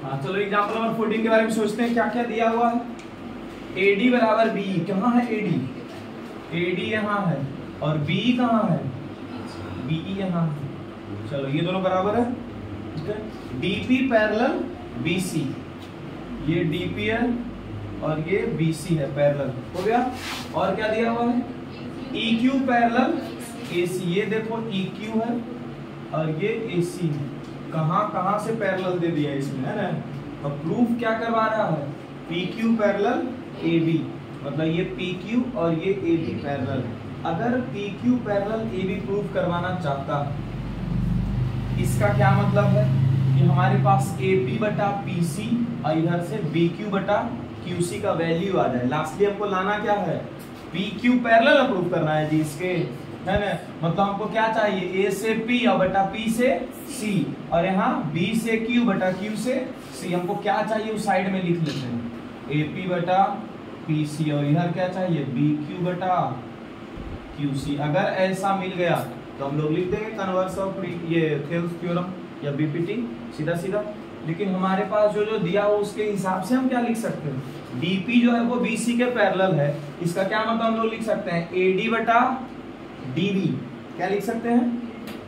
हाँ चलो example number 14 के बारे में सोचते हैं। क्या क्या दिया हुआ है? AD बराबर B। कहाँ है AD? AD यहाँ है और B कहाँ है? BE यहाँ है। चलो ये दोनों बराबर है, ठीक है। DP पैरेलल BC, ये DP है और ये BC है, पैरेलल हो गया। और क्या दिया हुआ है? EQ पैरेलल AC, ये देखो EQ है और ये AC है। कहाँ से पैरेलल दे दिया इसमें, है ना। और प्रूफ क्या करवा रहा है? PQ पैरेलल AB, मतलब ये PQ और ये AB पैरेलल। अगर PQ पैरेलल AB प्रूफ करवाना चाहता है, इसका क्या मतलब है कि हमारे पास AP बटा PC और इधर से BQ बटा QC का वैल्यू आ जाए। लास्टली हमको लाना क्या है? PQ पैरेलल प्रूफ करना है जी इसके, है ना। मतलब हमको क्या चाहिए? A से P और बटा P से C, और यहाँ B से Q बटा Q से C। हमको क्या चाहिए उस साइड में लिख लेते हैं, AP बटा PC, और इधर क्या चाहिए? BQ बटा QC। अगर ऐसा मिल गया तो हम लोग लिख देंगे कन्वर्स ऑफ ये थेल्स थ्योरम या BPT, सीधा सीधा। लेकिन हमारे पास जो दिया हो उसके हिसाब से हम क्या लिख सकते हैं? DP जो है वो BC के पैरेलल है। इसका क्या मतलब हम लोग लिख सकते हैं? AD बटा DB। क्या लिख सकते हैं?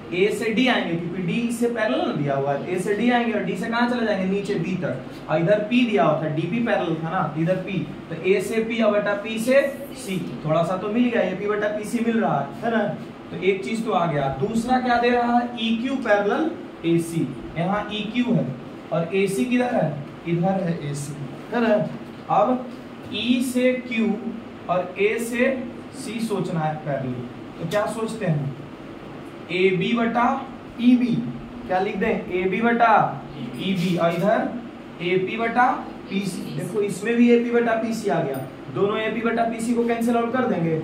A से D आएंगे क्योंकि D से पैरेलल दिया हुआ है। A से D आएंगे और D से कहाँ चले जाएंगे? नीचे B तक। और इधर P दिया हुआ था, DP पैरेलल था ना, इधर P, तो A से P और बटा P से C। थोड़ा सा तो मिल गया, AP बटा PC मिल रहा है ना। तो एक चीज तो आ गया। दूसरा क्या दे रहा है? EQ parallel AC। यहाँ EQ है और AC किधर है? इधर है AC, है ना। अब E से Q और A से C सोचना है पैरेलल, तो क्या सोचते हैं? AB बटा EB। क्या लिख दें? AB बटा EB, और इधर AP बटा PC। देखो इसमें भी AP बटा PC आ गया, दोनों AP बटा PC को कैंसिल आउट कर देंगे,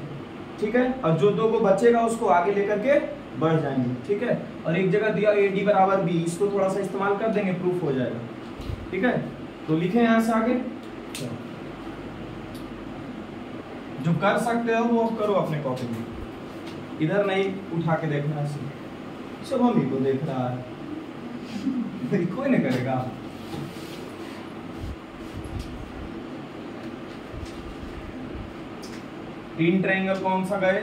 ठीक है। और जो दो को बचेगा उसको आगे लेकर के बढ़ जाएंगे, ठीक है। और एक जगह दिया AD बराबर B, इसको थोड़ा सा इस्तेमाल कर देंगे, प्रूफ हो जाएगा, ठीक है। तो लिखें यहाँ से आगे, जो कर सकते हो वो करो अपने कॉपी में, इधर नहीं उठा के देखना है, सब हम ही को देख रहा है, कोई नहीं करेगा। तीन ट्रायंगल कौन सा गए?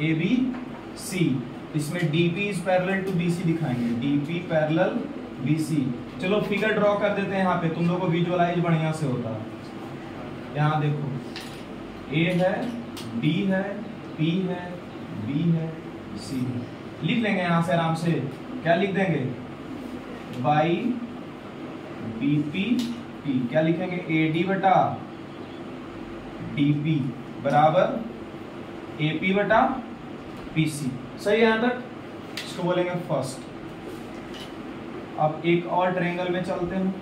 ABC। इसमें DP is parallel to BC दिखाएंगे, DP पैरेलल BC। चलो फिगर ड्रॉ कर देते हैं यहाँ पे, तुम लोगों को विजुअलाइज बढ़िया से होता है। यहाँ देखो A है, D है, P है, B है, C है। लिख लेंगे यहाँ से आराम से। क्या लिख देंगे? By BP P। क्या लिखेंगे? AD बटा DP बराबर AP बटा PC। सही है यहाँ तक? इसको बोलेंगे फर्स्ट। अब एक और ट्रायंगल में चलते हैं।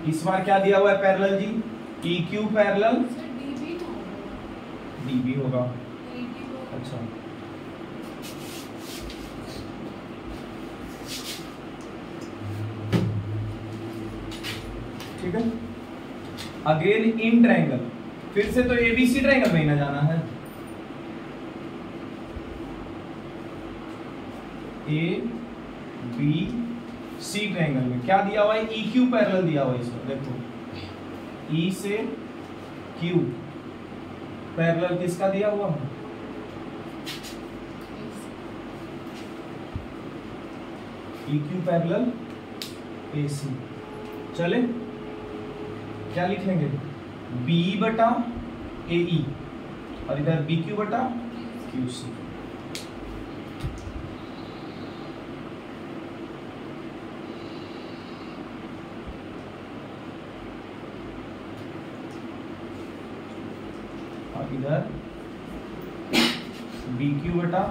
इस बार क्या दिया हुआ है पैरेलल जी? EQ पैरेलल DB होगा। अच्छा, ठीक है। अगेन इन ट्रायंगल, फिर से तो ABC ट्रायंगल में ही ना जाना है। ABC ट्रायंगल में क्या दिया हुआ है? EQ पैरेलल दिया हुआ है इसमें, देखो E से Q पैरेलल किसका दिया हुआ है? EQ parallel AC। चले, क्या लिखेंगे? BE बटा AE और इधर BQ बटा QC। और इधर BQ बटा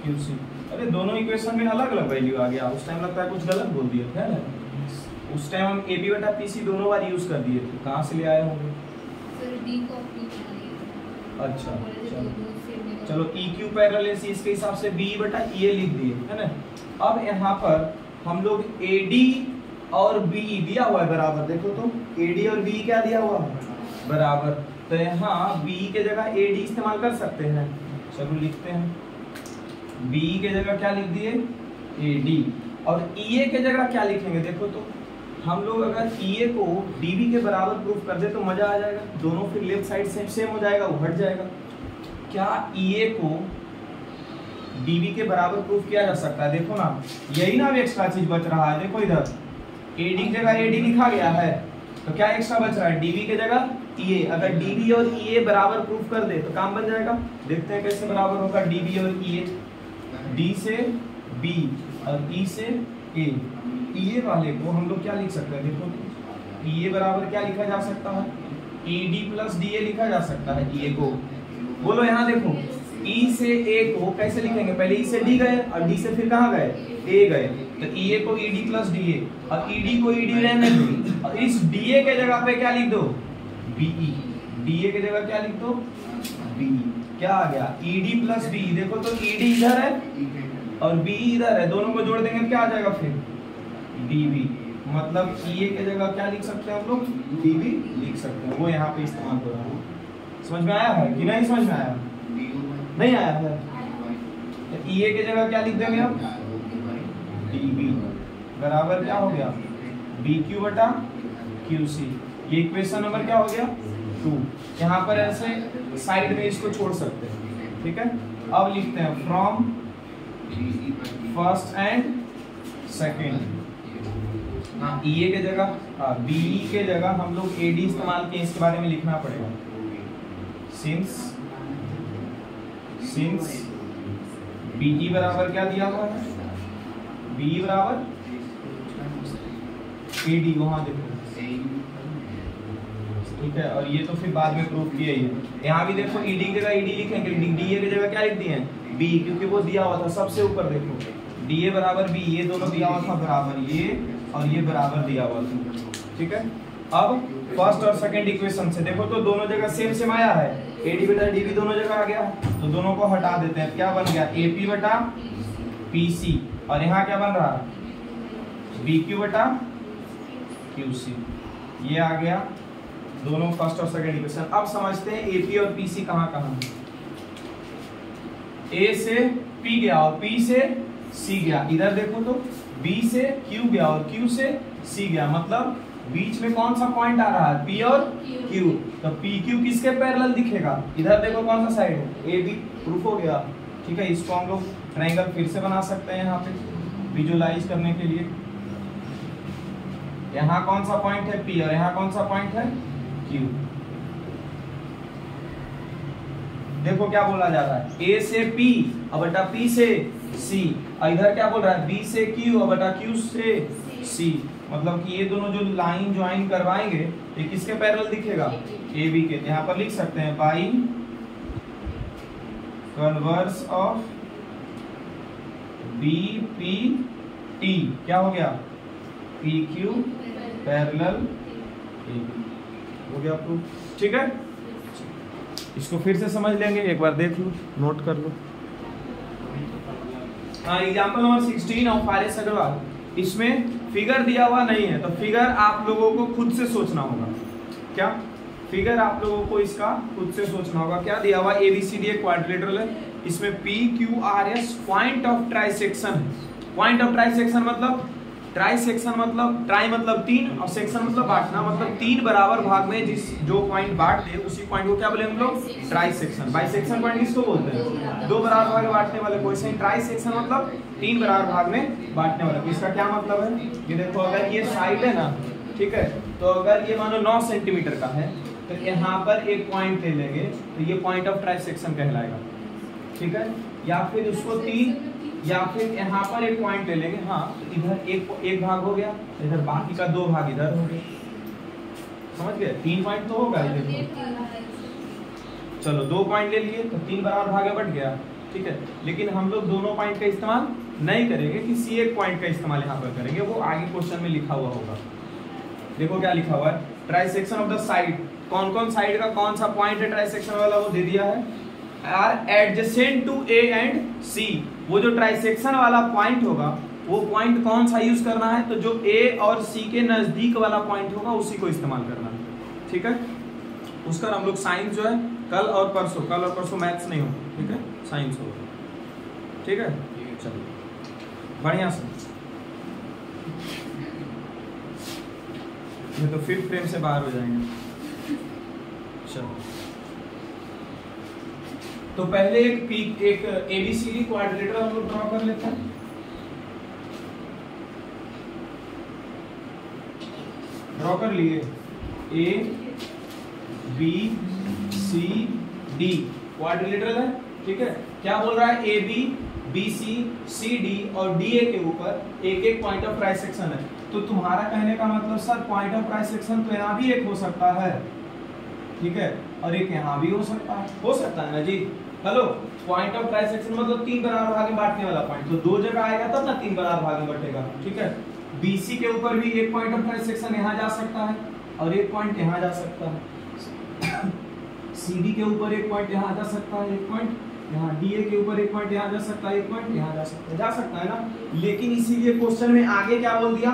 QC। अरे दोनों इक्वेशन में अलग अलग वैल्यू आ गया, उस टाइम लगता है कुछ गलत बोल दिया था ना। उस टाइम हम AB बटा PC दोनों बार यूज कर दिए थे। कहाँ से ले आए होंगे? अच्छा चलो EQ पैरेलल AC, इसके हिसाब से BE बटा EA लिख दिए, है ना। अब यहाँ पर हम लोग AD और BE दिया हुआ है बराबर, देखो तो AD और BE क्या दिया हुआ है? बराबर। तो यहाँ BE के जगह AD इस्तेमाल कर सकते हैं। चलो लिखते हैं, BE के जगह क्या लिख दिए? AD। और EA के जगह क्या लिखेंगे देखो तो, हम लोग अगर EA को DB के बराबर प्रूफ कर दे तो मजा आ जाएगा, दोनों फिर लेफ्ट साइड से सेम हो जाएगा, वो हट जाएगा। क्या EA को DB के बराबर प्रूफ किया जा सकता है? देखो ना, यही ना अब एक्स्ट्रा चीज बच रहा है। देखो इधर AD की जगह AD लिखा गया है, तो क्या एक्स्ट्रा बच रहा है? DB के जगह EA। अगर DB और EA बराबर प्रूफ कर दे तो काम बन जाएगा। देखते हैं कैसे बराबर होगा DB और EA। D से B और E से A। EA वाले को हम लोग क्या लिख सकते हैं? देखो EA बराबर क्या लिखा जा सकता है? ED प्लस DA लिखा जा सकता है। EA को बोलो, यहाँ देखो E से A को कैसे लिखेंगे? पहले E से D गए और D से फिर कहाँ गए? A गए, तो EA को ED प्लस DA और ED को ED रहने दो, और इस DA के जगह पे क्या लिख दो? BE। DA के जगह क्या लिख दो? BE। क्या आ गया? ED plus BE। देखो तो ED इधर है और BE इधर है, दोनों को जोड़ देंगे क्या आ जाएगा फिर? DB। मतलब EA के जगह क्या लिख सकते हैं हम लोग? DB लिख सकते हैं। वो यहाँ पे इस्तेमाल हो रहा है। समझ में आया है कि नहीं? समझ में आया? नहीं आया है? तो EA के जगह क्या लिख देंगे अब? DB बराबर क्या हो गया? BQ बटा QC। ये इक्वेशन नंबर क्या हो गया? 2। यहाँ पर ऐसे साइड में इसको छोड़ सकते हैं, ठीक है। अब लिखते हैं फ्रॉम फर्स्ट एंड सेकेंड। हाँ, EA के जगह BE के जगह हम लोग AD इस्तेमाल किए, इसके बारे में लिखना पड़ेगा। सिंस BE बराबर क्या दिया हुआ है? BE बराबर AD, वहां देखो, ठीक है। और ये तो फिर बाद में प्रूफ किया ही है। यहाँ भी देखो ED की जगह ED लिखेंगे, DA की जगह क्या लिख दिए हैं? B, क्योंकि वो दिया हुआ था सबसे ऊपर। देखो DA बराबर B, ये दोनों दिया हुआ था बराबर, ये और ये बराबर दिया हुआ था, ठीक है। अब फर्स्ट और सेकंड इक्वेशन से देखो तो दोनों जगह सेम सेम आया है, AD बटा DB दोनों जगह आ गया, तो दोनों को हटा देते हैं। क्या बन गया? AP बटा PC। और यहाँ क्या बन रहा है? BQ बटा QC। ये आ गया दोनों फर्स्ट और सेकंड इक्वेशन। अब समझते हैं AP और PC कहाँ कहाँ है। A से P गया और P से C गया। इधर देखो तो B से Q गया और Q से C गया, मतलब बीच में कौन सा पॉइंट आ रहा है? P और Q। तो PQ किसके पैरेलल दिखेगा? इधर देखो कौन सा साइड है? AB। प्रूफ हो गया, ठीक है। इसको हम लोग ट्रायंगल फिर से बना सकते हैं यहाँ पे विजुलाइज करने के लिए। यहाँ कौन सा पॉइंट है? P, और यहाँ कौन सा पॉइंट है? Q। देखो क्या बोला जा रहा है? A से P और बटा P से C, और इधर क्या बोल रहा है? B से Q और बटा Q से C। मतलब कि ये दोनों जो लाइन ज्वाइन करवाएंगे ये किसके पैरेलल दिखेगा? AB के। यहाँ पर लिख सकते हैं बाई कन्वर्स ऑफ BPT। क्या हो गया? PQ parallel AB। हो गया प्रूफ, ठीक है। इसको फिर से समझ लेंगे, एक बार देख लो, नोट कर लो। Example number 16 of R S. Agarwal. इसमें फिगर दिया हुआ नहीं है, तो फिगर आप लोगों को खुद से सोचना होगा। क्या फिगर आप लोगों को इसका खुद से सोचना होगा? क्या दिया हुआ? ABCD एक क्वाड्रिलेटरल है, इसमें PQRS पॉइंट ऑफ ट्राइसेक्शन है। पॉइंट ऑफ ट्राइसेक्शन मतलब ट्राइसेक्शन मतलब ट्राई मतलब तीन और सेक्शन मतलब बांटना, मतलब तीन बराबर भाग में जिस जो पॉइंट बांट दे उसी पॉइंट को क्या बोलेंगे हम लोग? ट्राइसेक्शन। बाइसेक्शन पॉइंट किसको बोलते हैं? दो बराबर भाग में बांटने वाले को। ऐसे ही ट्राइसेक्शन मतलब तीन बराबर भाग में बांटने वाला। इसका क्या मतलब है? ये देखो, अगर ये साइड है ना, ठीक है, तो अगर ये मानो 9 सेंटीमीटर का है तो यहाँ पर एक पॉइंट ले लेंगे तो ये पॉइंट ऑफ ट्राइसेक्शन कहलाएगा, ठीक है। या फिर उसको तीन, या फिर यहाँ पर एक पॉइंट ले लेंगे। हाँ, तो इधर एक भाग हो गया, इधर बाकी का दो भाग इधर हो गए। समझ गए? 3 पॉइंट तो होगा। चलो 2 पॉइंट ले लिए तो 3 बराबर भाग बट गया, ठीक है। लेकिन हम लोग दोनों पॉइंट का इस्तेमाल नहीं करेंगे, किसी एक पॉइंट का इस्तेमाल यहाँ पर करेंगे, वो आगे क्वेश्चन में लिखा हुआ होगा। देखो क्या लिखा हुआ है? Trisection of the side. कौन कौन साइड का कौन सा पॉइंट है ट्राइसेक्शन वाला, वो दे दिया है। Are adjacent to A and C। वो जो ट्राइसेक्शन वाला पॉइंट होगा वो पॉइंट कौन सा यूज करना है? तो जो A और C के नजदीक वाला पॉइंट होगा उसी को इस्तेमाल करना है, ठीक है। उसका हम लोग साइंस जो है कल और परसों मैथ्स नहीं होगा, ठीक है, साइंस होगा, ठीक है। चलो बढ़िया से ये तो 5th फ्रेम से बाहर हो जाएंगे। चलो, तो पहले एक एबीसीडी क्वाड्रिलेटरल हम लोग ड्रॉ कर लेते हैं। ड्रॉ कर लिए, A B C D quadrilateral है, ठीक है। क्या बोल रहा है, A B C C D और डी ए के ऊपर एक एक पॉइंट ऑफ ट्राइसेक्शन है। तो तुम्हारा कहने का मतलब सर पॉइंट ऑफ ट्राइसेक्शन तो यहाँ भी एक हो सकता है, ठीक है, और एक यहाँ भी हो सकता है ना जी। हेलो, पॉइंट ऑफ ट्राइसेक्शन मतलब 3 बराबर भाग में बांटने वाला पॉइंट, तो 2 जगह आएगा तब ना 3 बराबर भाग में बटेगा, ठीक है। बीसी के ऊपर भी एक पॉइंट ऑफ ट्राइसेक्शन यहाँ जा सकता है और एक पॉइंट यहाँ जा सकता है। सीडी के ऊपर एक पॉइंट यहाँ जा सकता है, एक पॉइंट यहाँ, डीए के ऊपर एक पॉइंट यहाँ जा सकता है, एक पॉइंट यहाँ जा सकता है ना। लेकिन इसीलिए क्वेश्चन में आगे क्या बोल दिया,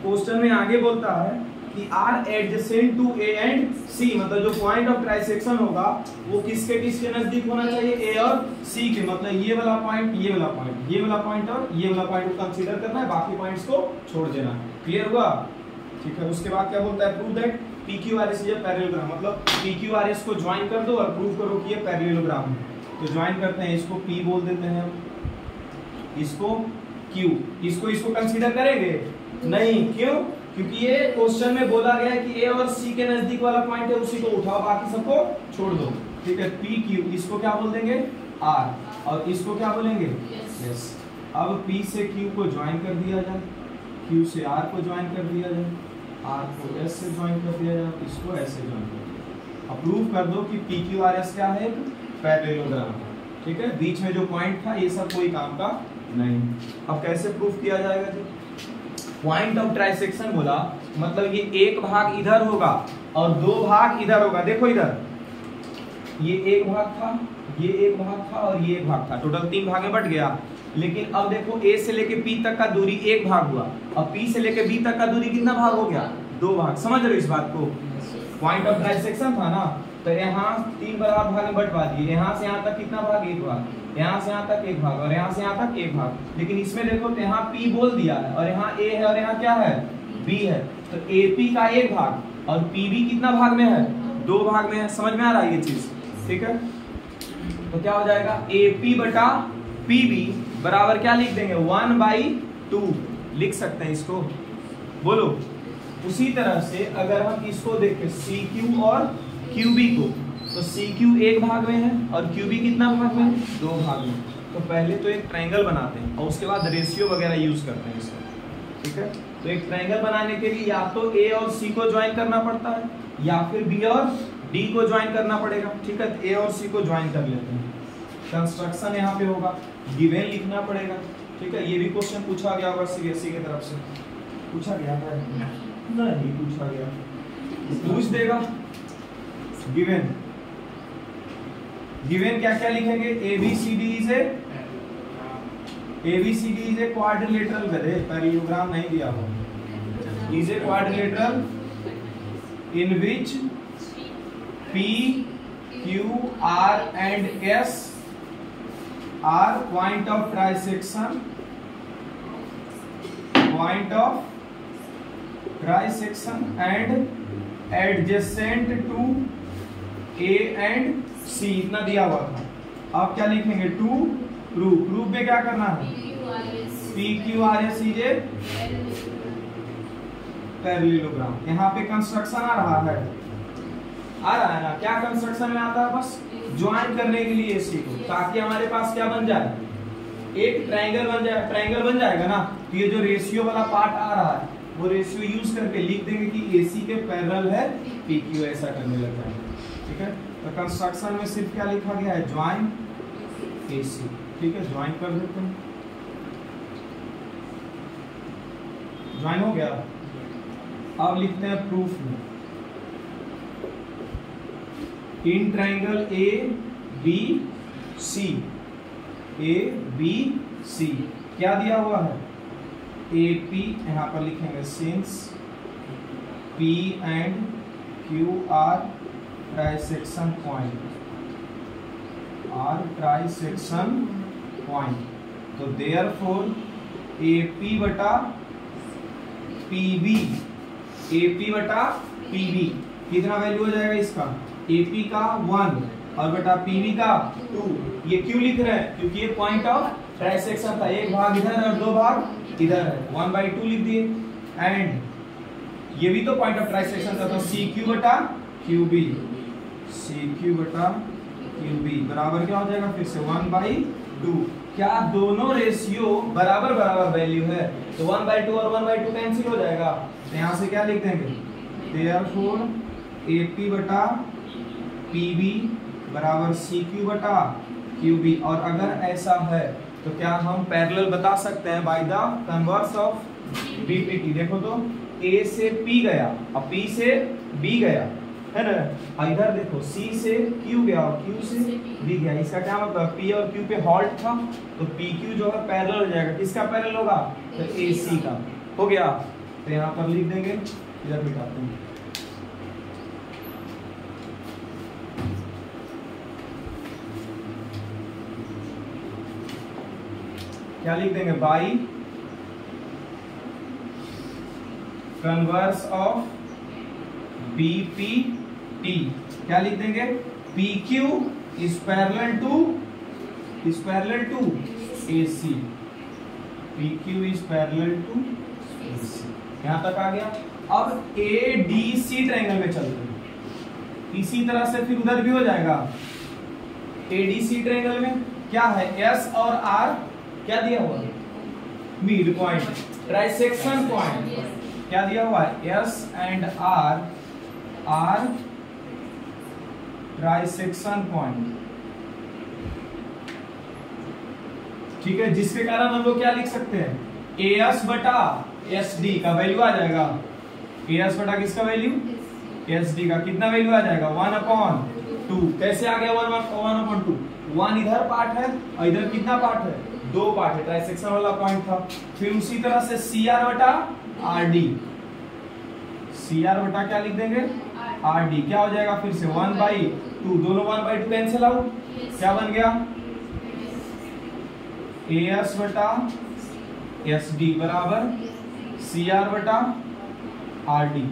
क्वेश्चन में आगे बोलता है कि are adjacent to A and C, मतलब जो पॉइंट ऑफ ट्राइसेक्शन होगा वो किसके किसके नजदीक होना चाहिए, ए और सी के। मतलब ये वाला पॉइंट, ये वाला पॉइंट, ये वाला पॉइंट और ये वाला पॉइंट को कंसीडर करना है, बाकी पॉइंट्स को छोड़ देना है। क्लियर हुआ, ठीक है। उसके बाद क्या बोलता है, prove that PQRS is a parallelogram, मतलब PQRS को ज्वाइन कर दो और प्रूव करो कि ये पैरेललोग्राम है। तो ज्वाइन करते हैं, इसको P बोल देते हैं, इसको Q, इसको कंसीडर करेंगे नहीं, क्यों, क्योंकि ये क्वेश्चन में बोला गया है कि A और C के नजदीक वाला पॉइंट है, उसी को उठाओ, बाकी सबको छोड़ दो, ठीक है। PQ, इसको क्या बोल देंगे R, और इसको क्या बोलेंगे yes। अब P से Q को ज्वाइन कर दिया जाए, Q से R को ज्वाइन कर दिया जाए, R को S से ज्वाइन कर दिया जाए, इसको S से ज्वाइन कर दिया जाए। अब प्रूव कर दो कि PQRS क्या है, पैरेललोग्राम, ठीक है। बीच में जो पॉइंट था ये सब कोई काम का नहीं। अब कैसे प्रूफ किया जाएगा जी, पॉइंट ऑफ ट्राइसेक्शन बोला मतलब ये एक भाग इधर होगा और 2 भाग इधर होगा। देखो इधर ये एक भाग था, ये एक भाग था और ये एक भाग था, टोटल 3 भाग में बट गया। लेकिन अब देखो A से लेके P तक का दूरी एक भाग हुआ और P से लेके B तक का दूरी कितना भाग हो गया, 2 भाग। समझ रहे हो इस बात को, पॉइंट ऑफ ट्राइसेक्शन था ना, तो यहाँ 3 बराबर भाग में बंटवा दिए, यहाँ से यहाँ तक कितना भाग, एक भाग, यहाँ से यहाँ तक एक भाग और यहाँ से यहाँ तक एक भाग। लेकिन इसमें देखो तो यहाँ P बोल दिया है और यहाँ A है और यहाँ क्या है, B है, तो AP का एक भाग और PB कितना भाग में है, 2 भाग में है। समझ में आ रहा है ये चीज, ठीक है। तो क्या हो जाएगा, AP बटा PB बराबर क्या लिख देंगे, 1/2 लिख सकते हैं इसको, बोलो। उसी तरह से अगर हम इसको देखें CQ और QB को, तो CQ एक भाग में है और QB कितना भाग में है, 2 भाग में। तो पहले तो एक ट्रायंगल बनाते हैं और उसके बाद रेशियो वगैरह यूज करते हैं इसका, ठीक है। तो एक ट्रायंगल बनाने के लिए या तो A और C को ज्वाइन करना पड़ता है या फिर B और D को ज्वाइन करना पड़ेगा, ठीक है। A और C को ज्वाइन कर लेते हैं, कंस्ट्रक्शन यहाँ पे होगा, गिवन लिखना पड़ेगा, ठीक है। ये भी क्वेश्चन पूछा गया होगा CBSE की तरफ से, पूछा गया है नहीं, पूछा गया, पूछ देगा। गिवन, गिवन क्या क्या लिखेंगे, ABCD इज ए क्वाड्रिलेटरल, गधे पैरेललोग्राम नहीं दिया हो, is a quadrilateral in which P, Q, R and S are point of trisection and adjacent to A and C, इतना दिया हुआ था। अब क्या लिखेंगे, टू प्रूफ में क्या करना है, PQRS इज ए पैरेललोग्राम। यहाँ पे कंस्ट्रक्शन आ रहा है ना, क्या कंस्ट्रक्शन में आता है, बस ज्वाइन करने के लिए AC को, ताकि हमारे पास क्या बन जाए, एक ट्रायंगल बन जाए, ट्रायंगल बन जाएगा ना। तो ये जो रेशियो वाला पार्ट आ रहा है वो रेशियो यूज करके लिख देंगे कि AC के पैरेलल है PQ, ऐसा करने लग जाएंगे, ठीक है। तो कंस्ट्रक्शन में सिर्फ क्या लिखा गया है, ज्वाइन AC, ठीक है। ज्वाइन कर देते हैं, ज्वाइन हो गया। अब लिखते हैं प्रूफ में, इन ट्रायंगल ABC क्या दिया हुआ है, AP, यहाँ पर लिखेंगे since P and Q are trisection point, तो देयरफॉर AP बटा PB, AP बटा PB कितना वैल्यू हो जाएगा इसका, AP का 1 और बटा PB का 2। ये क्यों लिख रहे हैं, क्योंकि ये पॉइंट ऑफ ट्राइसेक्शन था, एक भाग इधर है और दो भाग इधर है, 1/2 लिख दिए। एंड ये भी तो पॉइंट ऑफ ट्राइसेक्शन था, तो CQ बटा QB, CQ बटा QB बराबर क्या हो जाएगा फिर से 1/2। क्या दोनों रेशियो बराबर बराबर वैल्यू है, तो 1/2 और 1/2 कैंसिल हो जाएगा, तो यहाँ से क्या लिख देंगे, देयरफॉर AP बटा PB बराबर CQ बटा QB। और अगर ऐसा है तो क्या हम पैरेलल बता सकते हैं by the converse of BPT। देखो तो A से P गया और P से B गया है ना, इधर देखो C से Q गया और Q से B गया। इसका क्या मतलब, P और Q पे हॉल्ट था, तो PQ जो है पैरेलल हो जाएगा, किसका पैरेलल होगा, तो AC का हो गया। तो यहाँ पर लिख देंगे, इधर मिटाते हैं, क्या लिख देंगे, बाई कन्वर्स ऑफ BPT क्या लिख देंगे, PQ is parallel to AC, PQ is parallel to AC। यहां तक आ गया। अब ADC ट्रायंगल में चलते हैं, इसी तरह से फिर उधर भी हो जाएगा। ADC ट्रायंगल में क्या है, S और R क्या दिया हुआ है, मिड पॉइंट, ट्राइसेक्शन पॉइंट क्या दिया हुआ है, S and R are trisection point, ठीक है, जिसके कारण हम लोग क्या लिख सकते हैं, AS बटा SD का वैल्यू आ जाएगा, AS बटा किसका वैल्यू, SD का कितना वैल्यू आ जाएगा, 1/2। कैसे आ गया 1/2, 1 इधर पार्ट है और इधर कितना पार्ट है, 2 पार्ट है, ट्राइसेक्शन वाला पॉइंट था। फिर उसी तरह से CR बटा RD, CR बटा क्या लिख देंगे, RD क्या हो जाएगा फिर से 1/2, दोनों 1/2 कैंसिल आउट, क्या बन गया, AS बटा SD बराबर CR बटा RD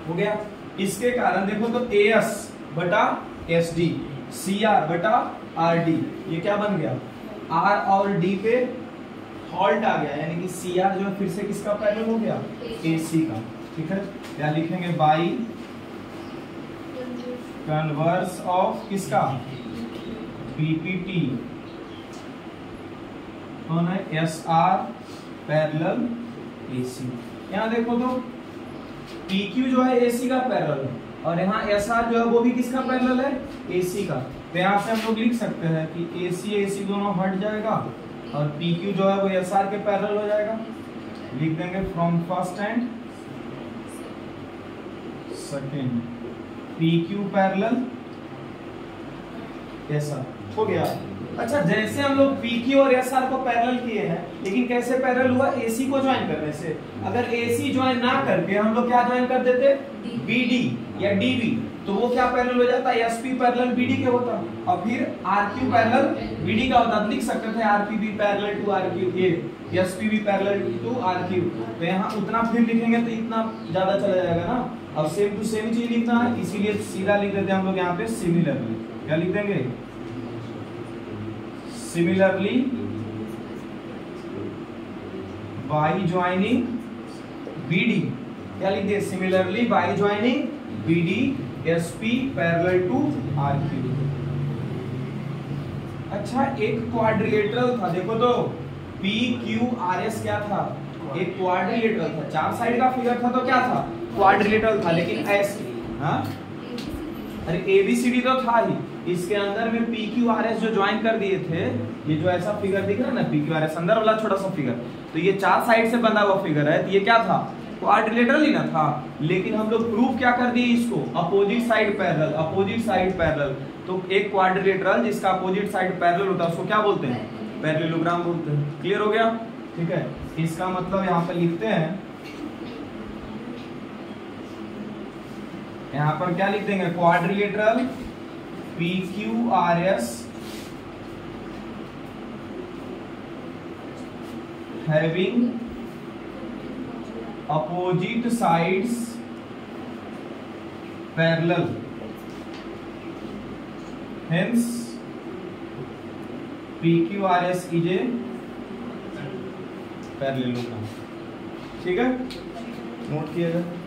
हो गया। इसके कारण देखो तो AS बटा SD, CR बटा RD, ये क्या बन गया, R और D पे हॉल्ट आ गया, यानी कि CR जो फिर से किसका पैरेलल हो गया, AC का, ठीक है। क्या लिखेंगे, बाई कन्वर्स ऑफ किसका, BPT कौन है, SR पैरेलल AC। यहाँ देखो तो PQ जो है AC का पैरेलल है और यहाँ SR जो है वो भी किसका पैरेलल है, AC का। तो यहाँ से हम लोग लिख सकते हैं कि AC दोनों हट जाएगा और PQ जो है वो SR के पैरेलल हो जाएगा। लिख देंगे from first and second PQ parallel SR हो गया। अच्छा, जैसे हम लोग PQ और SR को पैरेलल किए हैं, लेकिन कैसे पैरेलल हुआ, AC को ज्वाइन करने से। अगर AC ज्वाइन ना करके हम लोग क्या ज्वाइन कर देते, BD या DB, तो वो क्या पैरेलल हो जाता, SP पैरेलल BD के होता, और फिर RQ पैरेलल BD का होता। लिख सकते थे RPB पैरेलल टू RQ, ये SPB पैरेलल टू RQ। तो यहाँ उतना फिर लिखेंगे तो इतना ज्यादा चला जाएगा ना, अब सेम टू सेम चीज लिखना है, इसीलिए सीधा लिख देते हैं हम लोग यहाँ पे सिमिलरली। क्या लिख देंगे, सिमिलरली बाई ज्वाइनिंग BD, क्या लिख दिए, similarly by joining BD SP parallel to RQ। अच्छा, एक क्वाड्रिलेटरल था, देखो तो PQRS क्या था, एक क्वाड्रिलेटरल था, 4 साइड का फिगर था, तो क्या था, क्वाड्रिलेटरल था। लेकिन ऐसे, हाँ, अरे ABCD तो था ही, इसके अंदर में PQRS जो ज्वाइन कर दिए थे, ये जो ऐसा फिगर दिख रहा है ना PQRS अंदर वाला छोटा सा फिगर, तो ये 4 साइड से बंधा हुआ फिगर है, तो ये क्या था, क्वाड्रिलेटरल ही ना था। लेकिन हम लोग प्रूफ क्या कर दिए इसको, opposite side parallel, opposite side parallel. तो एक क्वाड्रिलेटरल जिसका अपोजिट साइड पैरेलल होता है उसको क्या बोलते हैं, पैरेललोग्राम बोलते हैं। क्लियर हो गया, ठीक है। इसका मतलब यहाँ पे लिखते हैं, यहाँ पर क्या लिख देंगे, quadrilateral PQRS having opposite sides parallel, hence PQRS is a parallelogram। ठीक है, नोट किया जाए।